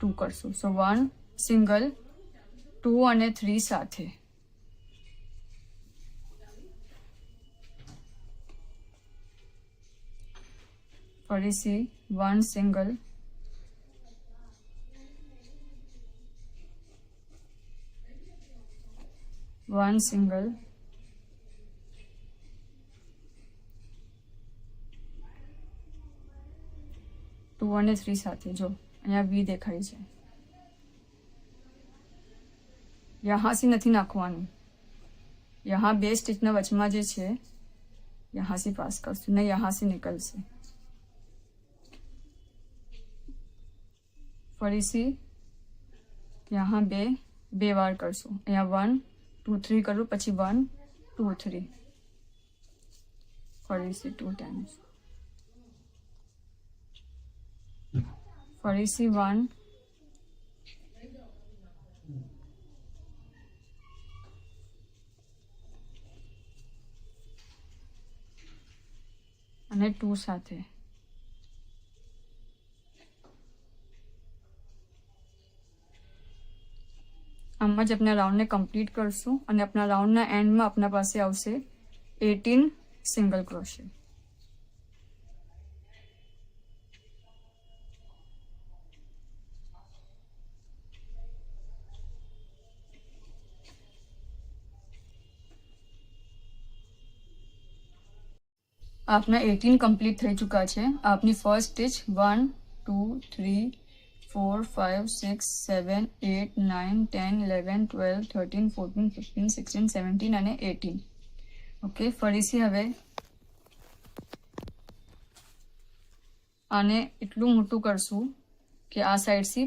2 કરશું. સો 1 સિંગલ, 2 અને 3 સાથે. ફરીથી 1 સિંગલ, 1 સિંગલ, 2 અને 3 સાથે. જો અહીંયા વી દેખાય છે. यहाँ से નથી નાખવાનું, यहाँ બે સ્ટિચના વચમાં જે છે यहाँ से પાસ કરશું ને यहाँ से નીકળશે. ફરીથી यहाँ બે વાર કરશું. અહીંયા 1 2 3 કરું, પછી 1 2 3, ફરીથી 2 ટાઈમ્સ, ફરીથી 1 અને 2 સાથે. આમ જ આપણા રાઉન્ડને કમ્પ્લીટ કરશું અને આપણા રાઉન્ડના એન્ડમાં આપણા પાસે આવશે 18 સિંગલ ક્રોશિયા. આપના 18 કમ્પ્લીટ થઈ ચૂક્યા છે. આપની ફર્સ્ટ સ્ટિચ 1 2 3 4 5 6 7 8 9 10 11 12 13 14 15 16 17 અને 18. ઓકે, ફરીથી હવે આને એટલું મોટું કરશું કે આ સાઈડથી